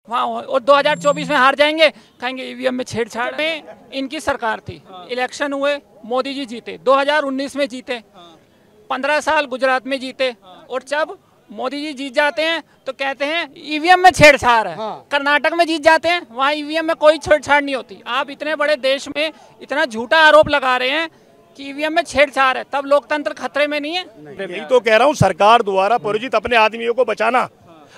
वहाँ और 2024 में हार जाएंगे, कहेंगे ईवीएम में छेड़छाड़ में। इनकी सरकार थी, इलेक्शन हुए, मोदी जी जीते, 2019 में जीते, 15 साल गुजरात में जीते, और जब मोदी जी जीत जाते हैं तो कहते हैं ईवीएम में छेड़छाड़ है। कर्नाटक में जीत जाते हैं, वहाँ ईवीएम में कोई छेड़छाड़ नहीं होती। आप इतने बड़े देश में इतना झूठा आरोप लगा रहे हैं कि ईवीएम में छेड़छाड़ है, तब लोकतंत्र खतरे में नहीं है। यही तो कह रहा हूँ, सरकार द्वारा प्रायोजित अपने आदमियों को बचाना,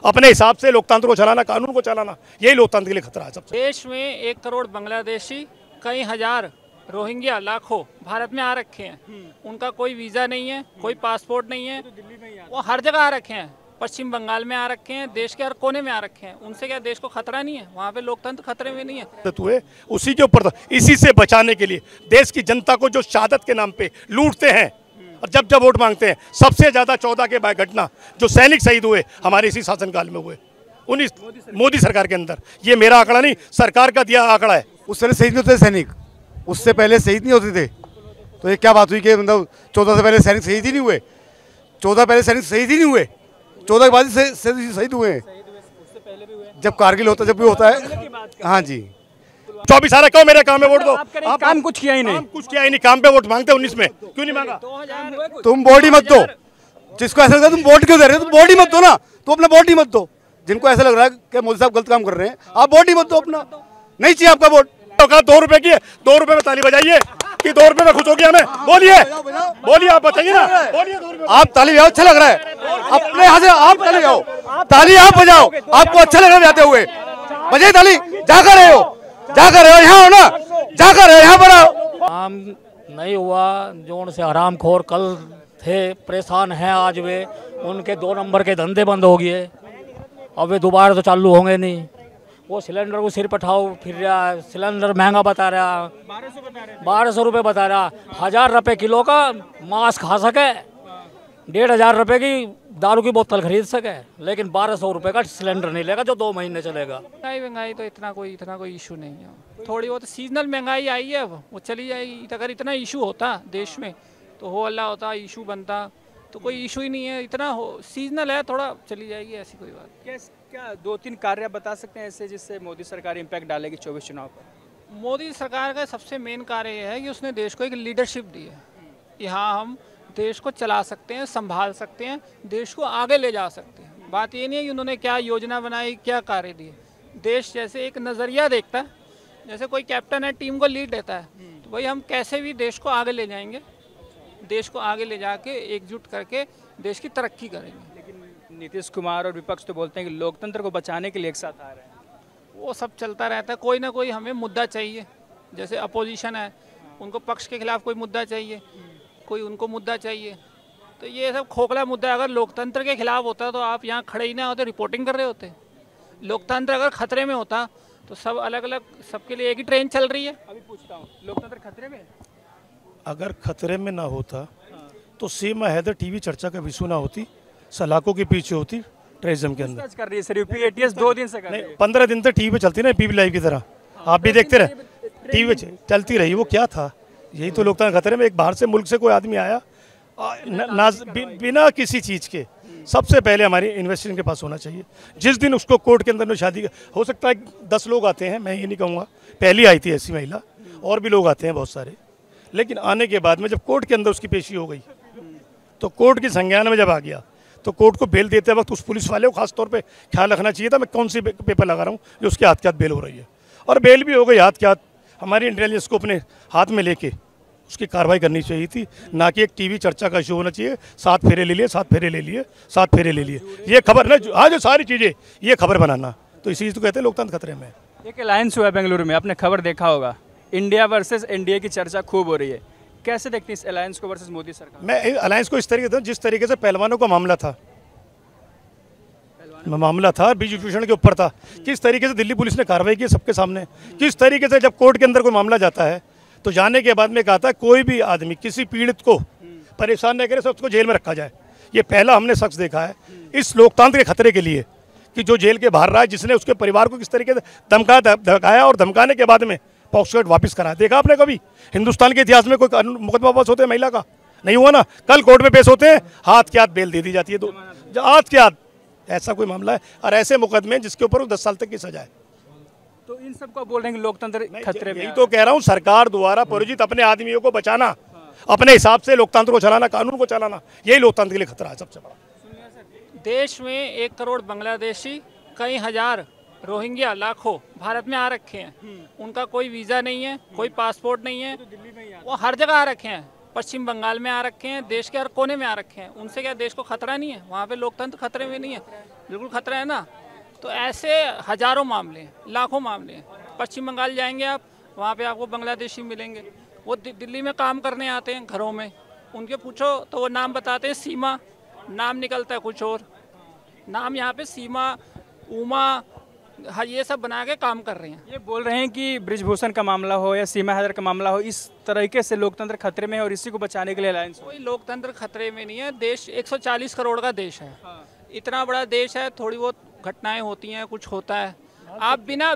अपने हिसाब से लोकतंत्र को चलाना, कानून को चलाना, यही लोकतंत्र के लिए खतरा है सबसे। देश में 1 करोड़ बांग्लादेशी, कई हजार रोहिंग्या, लाखों भारत में आ रखे हैं। उनका कोई वीज़ा नहीं है, कोई पासपोर्ट नहीं है, वो हर जगह आ रखे हैं। पश्चिम बंगाल में आ रखे हैं, देश के हर कोने में आ रखे हैं। उनसे क्या देश को खतरा नहीं है? वहाँ पे लोकतंत्र खतरे में नहीं है। उसी के ऊपर इसी से बचाने के लिए देश की जनता को जो शहादत के नाम पे लूटते हैं और जब जब वोट मांगते हैं, सबसे ज्यादा 14 के बाद घटना जो सैनिक शहीद हुए हमारे इसी शासनकाल में हुए, उन्हीं मोदी सरकार के अंदर। ये मेरा आंकड़ा नहीं, सरकार का दिया आंकड़ा है। उस समय शहीद नहीं होते सैनिक, उससे पहले शहीद नहीं होते थे। तो ये क्या बात हुई कि मतलब 14 से पहले सैनिक शहीद ही नहीं हुए? 14 पहले सैनिक शहीद ही नहीं हुए, 14 के बाद शहीद हुए हैं। जब कारगिल होता, जब भी होता है। हाँ जी, 24 आ रहा, क्यों मेरे काम में वोट दो? आप काम कुछ किया ही नहीं, कुछ किया ही नहीं, काम पे वोट मांगते 19 में, क्यों नहीं मांगा? तुम वोट ही मत दो। जिसको ऐसा लगता है तुम वोट क्यों दे रहे हो, तुम वोट ही मत दो ना। तुम अपना वोट ही मत दो। जिनको ऐसा लग रहा है कि मोदी साहब गलत काम कर रहे हैं, आप वोट ही मत दो अपना। नहीं चाहिए आपका वोट। 2 रुपए की है, 2 रुपए में ताली बजाइए कि 2 रुपए में खुश हो गया। हमें बोलिए, बोलिए, आप बताइए ना, बोलिए। आप ताली बजाओ, अच्छा लग रहा है अपने यहाँ से। आप ताली बजाओ, ताली आप बजाओ, आपको अच्छा लग रहा है बजाते हुए, बजाइए ताली। जाकर रहे हो, जाकर रहे हो, यहाँ हो ना, जाकर रहे हो, यहाँ पर आओ। काम नहीं हुआ, जो से हरामखोर कल थे परेशान हैं आज वे, उनके 2 नंबर के धंधे बंद हो गए। अब वे दोबारा तो चालू होंगे नहीं। वो सिलेंडर को सिर पठाओ फिर रहा है, सिलेंडर महंगा बता रहा, 1200 रुपये बता रहा। 1000 रुपये किलो का मांस खा सके, 1500 रुपये की दारू की बोतल खरीद सके, लेकिन 1200 रुपये का सिलेंडर नहीं लेगा जो 2 महीने चलेगा। महंगाई तो इतना कोई इशू नहीं है। थोड़ी बहुत सीजनल महंगाई आई है, अब वो चली जाएगी। अगर इतना इशू होता देश में तो हो अल्लाह होता, इशू बनता, तो कोई इशू ही नहीं है। इतना सीजनल है, थोड़ा चली जाएगी, ऐसी कोई बात। क्या 2-3 कार्य बता सकते हैं ऐसे जिससे मोदी सरकार इम्पैक्ट डालेगी 24 चुनाव पर? मोदी सरकार का सबसे मेन कार्य यह है कि उसने देश को एक लीडरशिप दी है। यहाँ हम देश को चला सकते हैं, संभाल सकते हैं, देश को आगे ले जा सकते हैं। बात ये नहीं है कि उन्होंने क्या योजना बनाई, क्या कार्य दिए। देश जैसे एक नज़रिया देखता है, जैसे कोई कैप्टन है, टीम को लीड देता है, तो भाई हम कैसे भी देश को आगे ले जाएंगे, देश को आगे ले जाके एकजुट करके देश की तरक्की करेंगे। नीतीश कुमार और विपक्ष तो बोलते हैं कि लोकतंत्र को बचाने के लिए एक साथ आ रहे हैं। वो सब चलता रहता है, कोई ना कोई हमें मुद्दा चाहिए। जैसे अपोजिशन है, उनको पक्ष के खिलाफ कोई मुद्दा चाहिए, कोई उनको मुद्दा चाहिए। तो ये सब खोखला मुद्दा है। अगर लोकतंत्र के खिलाफ होता तो आप यहाँ खड़े ही ना होते, रिपोर्टिंग कर रहे होते। लोकतंत्र अगर खतरे में होता तो सब अलग अलग, सबके लिए एक ही ट्रेन चल रही है। अभी पूछता हूँ, लोकतंत्र खतरे में? अगर खतरे में ना होता तो सीमा हैदर टीवी चर्चा का विषय ना होती, सलाखों के पीछे होती टेररिज्म के अंदर। कर रही है सर यूपी एटीएस 2 दिन से कर रही है। 15 दिन तक टीवी पे चलती ना, पीवी लाइव की तरह आप भी देखते रहे, टीवी पे चलती रही। वो क्या था? यही तो लोकतंत्र खतरे में। एक बाहर से मुल्क से कोई आदमी आया बिना किसी चीज़ के, सबसे पहले हमारी इन्वेस्टिगेशन के पास होना चाहिए। जिस दिन उसको कोर्ट के अंदर में शादी, हो सकता है 10 लोग आते हैं, मैं ये नहीं कहूँगा, पहली आई थी ऐसी महिला, और भी लोग आते हैं बहुत सारे, लेकिन आने के बाद में जब कोर्ट के अंदर उसकी पेशी हो गई तो कोर्ट की संज्ञान में जब आ गया तो कोर्ट को बेल देते वक्त उस पुलिस वाले को खास तौर पे ख्याल रखना चाहिए था मैं कौन सी पेपर लगा रहा हूँ जो उसके हाथ के हाथ बेल हो रही है। और बेल भी हो गई हाथ के हाथ, हमारी इंटेलिजेंस को अपने हाथ में लेके उसकी कार्रवाई करनी चाहिए थी, ना कि एक टीवी चर्चा का शो होना चाहिए। 7 फेरे ले लिए, 7 फेरे ले लिए, 7 फेरे ले लिए, ये खबर ना, हाँ जो सारी चीज़ें ये खबर बनाना, तो इसी चीज़ को कहते हैं लोकतंत्र खतरे में। एक अलायंस हुआ है बेंगलुरु में, आपने खबर देखा होगा, इंडिया वर्सेस एनडीए की चर्चा खूब हो रही है। कैसे देखते हैं इस अलायंस को वर्सेस मोदी सरकार? मैं अलायंस को इस तरीके से, जिस तरीके से पहलवानों का मामला था बीच विभूषण के ऊपर था, किस तरीके से दिल्ली पुलिस ने कार्रवाई की सबके सामने, किस तरीके से जब कोर्ट के अंदर कोई मामला जाता है तो जाने के बाद में कहा था कोई भी आदमी किसी पीड़ित को परेशान नहीं करे, सबको जेल में रखा जाए। ये पहला हमने शख्स देखा है इस लोकतंत्र के खतरे के लिए कि जो जेल के बाहर रहा है, जिसने उसके परिवार को किस तरीके से धमकाया और धमकाने के बाद में पॉक्सो वापस कराया। देखा आपने कभी हिंदुस्तान के इतिहास में कोई मुकदमा वापस होते हैं महिला का? नहीं हुआ ना। कल कोर्ट में पेश होते हैं, हाथ के हाथ बेल दे दी जाती है, तो हाथ के हाथ ऐसा कोई मामला है और ऐसे मुकदमे जिसके ऊपर 10 साल तक की सजा है। तो इन सबको बोल रहे हैं कि लोकतंत्र खतरे में यही तो कह रहा हूँ, सरकार द्वारा पुरोजित अपने आदमियों को बचाना, अपने हिसाब से लोकतंत्र को चलाना, कानून को चलाना, यही लोकतंत्र के लिए खतरा है सबसे बड़ा। देश में 1 करोड़ बांग्लादेशी, कई हजार रोहिंग्या, लाखों भारत में आ रखे हैं। उनका कोई वीज़ा नहीं है, कोई पासपोर्ट नहीं है, वो हर जगह आ रखे हैं। पश्चिम बंगाल में आ रखे हैं, देश के हर कोने में आ रखे हैं। उनसे क्या देश को खतरा नहीं है? वहाँ पे लोकतंत्र खतरे में नहीं है? बिल्कुल खतरा है ना। तो ऐसे हजारों मामले हैं, लाखों मामले हैं। पश्चिम बंगाल जाएंगे आप, वहाँ पे आपको बांग्लादेशी मिलेंगे। वो दिल्ली में काम करने आते हैं घरों में, उनके पूछो तो वो नाम बताते हैं सीमा, नाम निकलता है कुछ और। नाम यहाँ पे सीमा, उमा, हाँ, ये सब बना के काम कर रहे हैं। ये बोल रहे हैं कि ब्रिजभूषण का मामला हो या सीमा हैदर का मामला हो, इस तरीके से लोकतंत्र खतरे में है और इसी को बचाने के लिए अलायंस। कोई लोकतंत्र खतरे में नहीं है। देश 140 करोड़ का देश है। इतना बड़ा देश है, थोड़ी बहुत घटनाएं होती हैं, कुछ होता है। आप बिना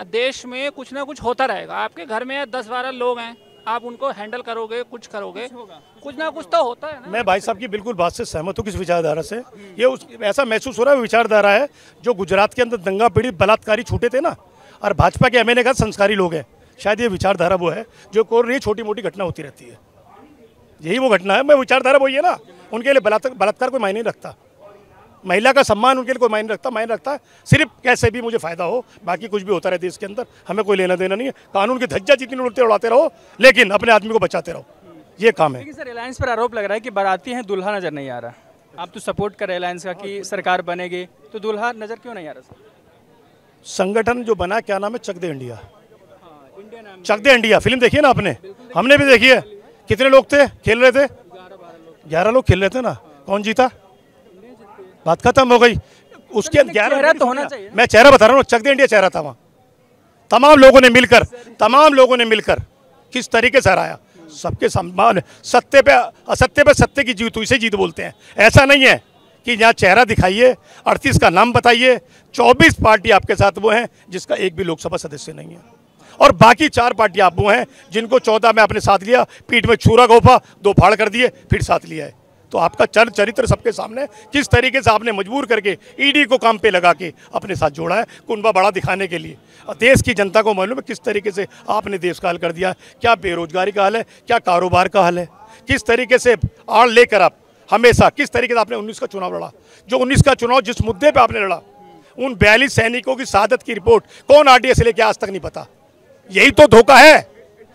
देश में कुछ ना कुछ होता रहेगा। आपके घर में 10-12 लोग हैं, आप उनको हैंडल करोगे, कुछ करोगे, कुछ ना कुछ तो होता है ना। मैं भाई साहब की बिल्कुल बात से सहमत हूँ। किस विचारधारा से ये ऐसा महसूस हो रहा है, विचारधारा है जो गुजरात के अंदर दंगा पीड़ित बलात्कारी छूटे थे ना, और भाजपा के एमएलए का संस्कारी लोग हैं। शायद ये विचारधारा वो है जो कोर रही छोटी मोटी घटना होती रहती है, यही वो घटना है। मैं विचारधारा वही है ना, उनके लिए बलात्कार कोई मायने नहीं रखता, महिला का सम्मान उनके लिए कोई मायने रखता, मायने रखता है सिर्फ कैसे भी मुझे फायदा हो, बाकी कुछ भी होता रहे देश के अंदर, हमें कोई लेना देना नहीं है। कानून की धज्जा जितनी उड़ाते रहो, लेकिन अपने आदमी को बचाते रहो, ये काम है। लेकिन सर, रिलायंस पर आरोप लग रहा है कि बाराती हैं, दुल्हा नजर नहीं आ रहा। आप तो सपोर्ट कर रहे हैं रिलायंस का कि सरकार बनेगी, तो दुल्हा नजर क्यों नहीं आ रहा सर? संगठन जो बना, क्या नाम है, चक दे इंडिया। चक दे इंडिया फिल्म देखी है ना आपने? हमने भी देखी है। कितने लोग थे खेल रहे थे? 11 लोग खेल रहे थे ना। कौन जीता? बात खत्म हो गई। उसके 11 तो होना चाहिए। मैं चेहरा बता रहा हूँ, चक दे इंडिया चेहरा था वहाँ। तमाम लोगों ने मिलकर किस तरीके से हराया, सबके सम्मान, सत्य पे असत्य पे सत्य की जीत हुई, इसे जीत बोलते हैं। ऐसा नहीं है कि यहाँ चेहरा दिखाइए, 38 का नाम बताइए, 24 पार्टी आपके साथ वो हैं जिसका एक भी लोकसभा सदस्य नहीं है, और बाकी 4 पार्टी आप वो हैं जिनको 14 में आपने साथ लिया, पीठ में छुरा घोंपा, 2 फाड़ कर दिए, फिर साथ लिया है। तो आपका चरित्र सबके सामने, किस तरीके से आपने मजबूर करके ईडी को काम पे लगा के अपने साथ जोड़ा है, कुनबा बड़ा दिखाने के लिए। और देश की जनता को मालूम है किस तरीके से आपने देश का हल कर दिया। क्या बेरोजगारी का हल है, क्या कारोबार का हल है, किस तरीके से आड़ लेकर आप हमेशा, किस तरीके से आपने 19 का चुनाव लड़ा। जो 19 का चुनाव जिस मुद्दे पर आपने लड़ा, उन 42 सैनिकों की शहादत की रिपोर्ट कौन RDA से लेके आज तक नहीं पता। यही तो धोखा है,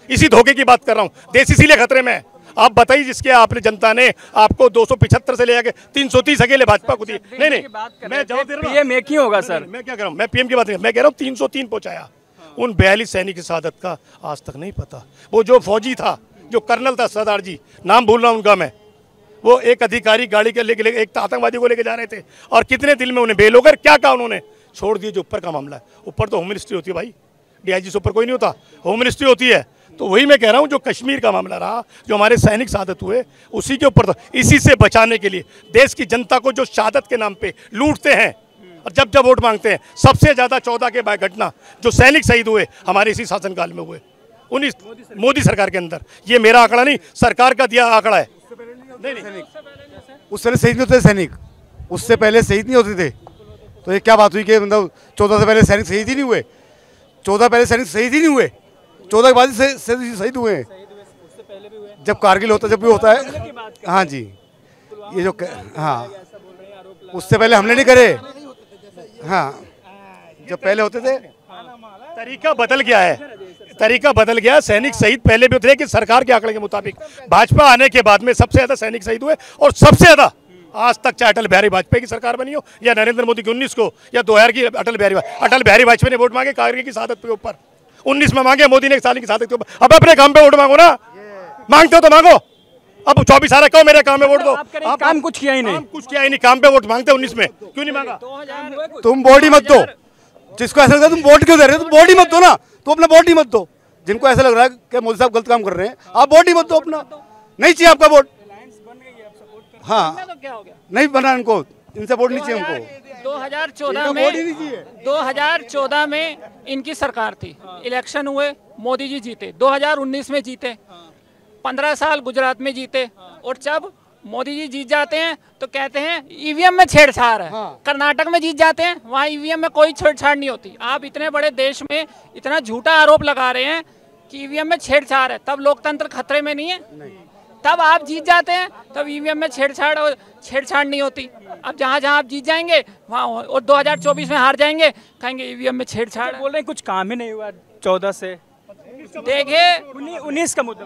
इसी धोखे की बात कर रहा हूँ। देश इसीलिए खतरे में है। आप बताइए, जिसके आपने जनता ने आपको 275 से ले जाके 330 अकेले भाजपा को दिए। नहीं, मैं जवाब दे रहा हूं। पीएम एक ही होगा सर। मैं क्या कह रहा हूँ, मैं पीएम की बात नहीं, मैं कह रहा हूँ 303 पहुंचाया। उन 42 सैनिक की शहादत का आज तक नहीं पता। वो जो फौजी था, जो कर्नल था, सरदार जी, नाम भूल रहा हूँ उनका मैं, वो एक अधिकारी गाड़ी के लेके एक आतंकवादी को लेके जा रहे थे, और कितने दिल में उन्हें बेल होकर क्या कहा उन्होंने, छोड़ दिए। जो ऊपर का मामला है, ऊपर तो होम मिनिस्ट्री होती है भाई, DIG से ऊपर कोई नहीं होता, होम मिनिस्ट्री होती है। तो वही मैं कह रहा हूँ, जो कश्मीर का मामला रहा, जो हमारे सैनिक शहादत हुए, उसी के ऊपर था। इसी से बचाने के लिए देश की जनता को जो शहादत के नाम पे लूटते हैं और जब जब वोट मांगते हैं, सबसे ज़्यादा 14 के बाद घटना जो सैनिक शहीद हुए हमारे इसी शासनकाल में हुए, 19 मोदी सरकार के अंदर। ये मेरा आंकड़ा नहीं, सरकार का दिया आंकड़ा है। नहीं, उससे पहले शहीद नहीं होते सैनिक, उससे पहले शहीद नहीं होते थे। तो ये क्या बात हुई कि मतलब 14 से पहले सैनिक शहीद ही नहीं हुए? 14 पहले सैनिक शहीद ही नहीं हुए, 14 के बाद शहीद हुए हैं। जब कारगिल होता, जब भी होता है। हाँ जी, ये जो हाँ, उससे पहले हमने नहीं करे। हाँ, जब पहले होते थे। तरीका बदल गया है, तरीका बदल गया। सैनिक शहीद पहले भी थे कि सरकार के आंकड़े के मुताबिक भाजपा आने के बाद में सबसे ज्यादा सैनिक शहीद हुए, और सबसे ज्यादा आज तक, चाहे अटल बिहारी वाजपेयी की सरकार बनी हो या नरेंद्र मोदी की 19 को या 2000 की अटल बिहारी वाजपेयी ने वोट मांगे कारगिल की शहादत के ऊपर, 19 में मांगे, मोदी ने 1 साल की शहादत के ऊपर। अब अपने काम पे वोट मांगो ना, मांगते हो तो मांगो। अब 24 आ रहा, कहो मेरे काम में वोट दो। आप काम कुछ किया ही नहीं, कुछ किया ही नहीं, काम पे वोट मांगते 19 में, क्यों नहीं मांगा? तुम वोट ही मत दो। जिसको ऐसा लगता है तुम वोट क्यों दे रहे हो, तुम वोट ही मत दो ना, तो अपना वोट ही मत दो। जिनको ऐसा लग रहा है कि मोदी साहब गलत काम कर रहे हैं, आप वोट ही मत दो अपना, नहीं चाहिए आपका वोट। हाँ, नहीं बना इनको, इनसे वोट नहीं चाहिए हमको। 2014 में इनकी सरकार थी, इलेक्शन हुए, मोदी जी जीते, 2019 में जीते, 15 साल गुजरात में जीते, और जब मोदी जी जीत जाते हैं तो कहते हैं ईवीएम में छेड़छाड़ है। कर्नाटक में जीत जाते हैं, वहाँ ईवीएम में कोई छेड़छाड़ नहीं होती। आप इतने बड़े देश में इतना झूठा आरोप लगा रहे हैं कि ईवीएम में छेड़छाड़ है, तब लोकतंत्र खतरे में नहीं है? तब आप जीत जाते हैं, तब ईवीएम में छेड़छाड़ नहीं होती। अब जहाँ जहाँ आप जीत जाएंगे वहाँ, और 2024 में हार जाएंगे, कहेंगे ईवीएम में छेड़छाड़ है। बोल रहे हैं कुछ काम ही नहीं हुआ 14 से। देखिए 19 का मुद्दा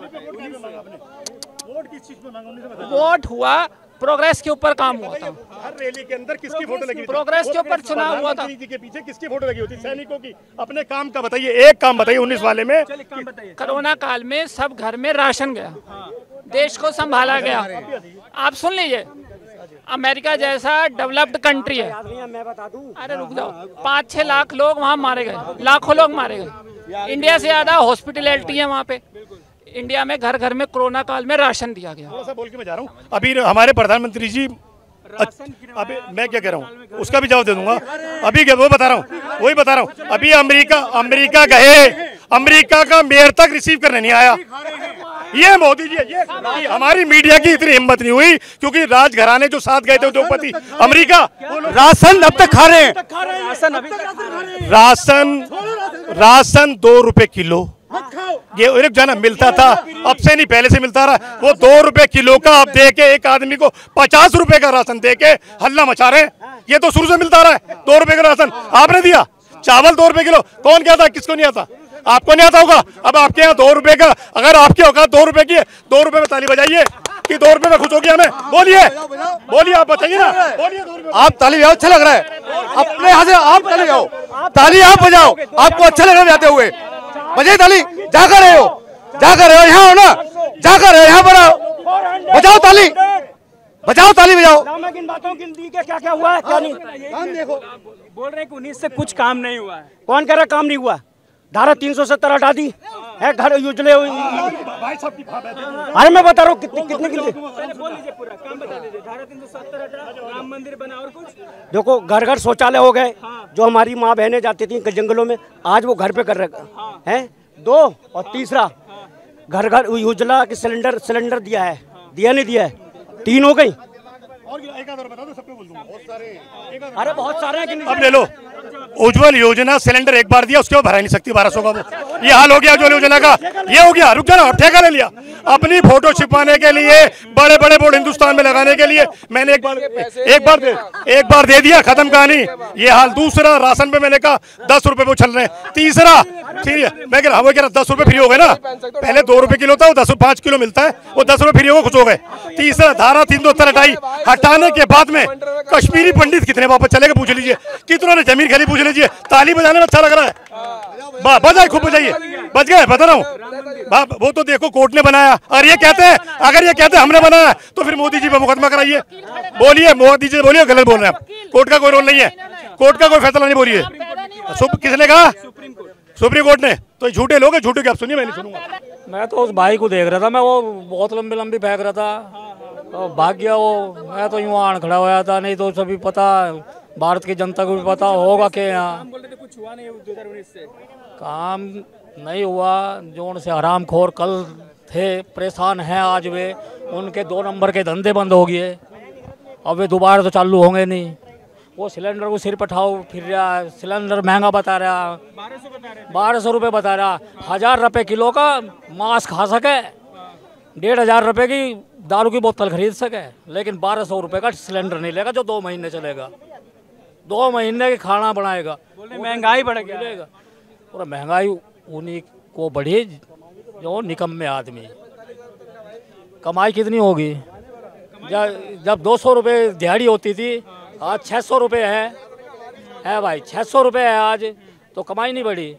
वोट हुआ, प्रोग्रेस के ऊपर काम हुआ था। हर रैली के अंदर किसकी फोटो लगी? प्रोग्रेस के ऊपर चुनाव हुआ था। के पीछे किसकी फोटो लगी होती? सैनिकों की। अपने काम का बताइए, एक काम बताइए 19 वाले में। कोरोना काल में सब घर में राशन गया, देश को संभाला गया। आप सुन लीजिए, अमेरिका जैसा डेवलप्ड कंट्री है, अरे रुक जाओ, 5-6 लाख लोग वहाँ मारे गए, लाखों लोग मारे गए। इंडिया से ज्यादा हॉस्पिटलिटी है वहाँ पे। इंडिया में घर घर में कोरोना काल में राशन दिया गया। थोड़ा सा बोल के मैं जा रहा हूँ। अभी हमारे प्रधानमंत्री जी, अभी मैं क्या कह रहा हूँ उसका भी जवाब दे दूंगा। अभी वो बता रहा हूँ, वही बता रहा हूँ। अभी अमेरिका गए, अमेरिका का मेयर तक रिसीव करने नहीं आया। ये मोदी जी, ये हमारी मीडिया की इतनी हिम्मत नहीं हुई, क्योंकि राजघराने जो साथ गए थे उद्योगपति अमेरिका, राशन अब तक खा रहे हैं। राशन 2 रुपए किलो ये एक जना मिलता था, अब से नहीं पहले से मिलता रहा। वो 2 रुपए किलो का अब दे के एक आदमी को 50 रुपए का राशन दे के हल्ला मचा रहे हैं। ये तो शुरू से मिलता रहा है 2 रुपए का राशन, आपने दिया। चावल 2 रुपए किलो, कौन क्या था, किसको नहीं आता? आपको नहीं आता होगा। अब आपके यहाँ 2 रुपए का, अगर आपकी औकात 2 रुपए की है, 2 रुपए में ताली बजाइए कि 2 रुपए में खुश हो गया। हमें बोलिए, बोलिए, आप बताइए ना, बोलिए। आप ताली बजाओ, अच्छा लग रहा है अपने यहाँ से। आप ताली बजाओ, ताली आप बजाओ, आपको अच्छा लग रहा है जाते हुए। बजाइए ताली, जाकर रहे हो यहाँ हो ना, जाकर रहे हो यहाँ पर आओ, बजाओ ताली, बजाओ ताली बजाओ। किन बातों की दी के क्या हुआ है, क्या नहीं? देखो बोल रहे हैं कि 19 से कुछ काम नहीं हुआ है। कौन कह रहा काम नहीं हुआ? धारा 370 हटा दी है, घर उजले। अरे मैं बता रहा हूँ कितने बोल लीजिए पूरा काम बता दीजिए। धारा 370 हटा, राम मंदिर बना और कुछ। देखो घर घर शौचालय हो गए। जो हमारी माँ बहनें जाती थी जंगलों में, आज वो घर पे कर रहे हैं। 2 और तीसरा, घर घर उजला के सिलेंडर दिया है, दिया नहीं दिया है, 3 हो गई। अरे बहुत सारे हैं। अब ले लो, उज्जवल योजना सिलेंडर एक बार दिया, उसके बाद भरा नहीं सकती 1200 का। वो ये हाल हो गया उज्जवल योजना का। ये हो गया, रुक जाना, अब ठेका ले लिया अपनी फोटो छिपवाने के लिए, बड़े बड़े बोर्ड हिंदुस्तान में लगाने के लिए। मैंने एक बार दे दिया, खत्म कहानी। ये हाल। दूसरा, राशन पे मैंने कहा 10 रुपए वो चल रहे हैं। तीसरा, मैं कह रहा हूँ 10 रुपए फ्री हो गए ना, पहले 2 रुपए किलो था, वो 5 किलो मिलता है, वो 10 रुपए फ्री हो गए, खुश हो गए। तीसरा, धारा 370 हटाने के बाद में कश्मीरी पंडित कितने वापस चलेगा पूछ लीजिए, कितनों ने जमीन खरीदी पूछ लीजिए। ताली बजाने में अच्छा लग रहा है, बजाए, खूब बजाइए। बच गए, बता रहा हूँ। वो तो देखो कोर्ट ने बनाया। अगर ये कहते हैं हमने बनाया, तो फिर मोदी जी पे मुकदमा कराइए। बोलिए, मोदी जी बोलिए, गलत बोल रहे हैं आप। कोर्ट का कोई रोल नहीं है, कोर्ट का कोई फैसला नहीं। बोलिए, किसने कहा? सुप्रीम कोर्ट ने। तो झूठे लोग हैं, झूठे की आप सुनिए, मैं नहीं सुनूंगा। मैं तो उस भाई को देख रहा था, मैं वो बहुत लंबी फेंक रहा था, तो भाग गया वो। मैं तो यूँ आन खड़ा हुआ था, नहीं तो सभी पता, भारत की जनता को भी पता होगा कि यहाँ कुछ हुआ नहीं 2019 से काम नहीं हुआ। जो उनसे हरामखोर कल थे, परेशान हैं आज वे, उनके 2 नंबर के धंधे बंद हो गए, अब वे दोबारा तो चालू होंगे नहीं। वो सिलेंडर को सिर पठाओ फिर रहा है, सिलेंडर महंगा बता रहा, 1200 रुपये बता रहा। 1000 रुपये किलो का मांस खा सके, 1500 रुपये की दारू की बोतल खरीद सके, लेकिन 1200 रुपये का सिलेंडर नहीं लेगा जो 2 महीने चलेगा, 2 महीने के खाना बनाएगा। महंगाई बढ़ गया। और महंगाई उन्हीं को बढ़ी जो निकम्मे आदमी। कमाई कितनी होगी? जब 200 रुपये दिहाड़ी होती थी, आज 600 रुपये है भाई, 600 रुपये है आज, तो कमाई नहीं बढ़ी।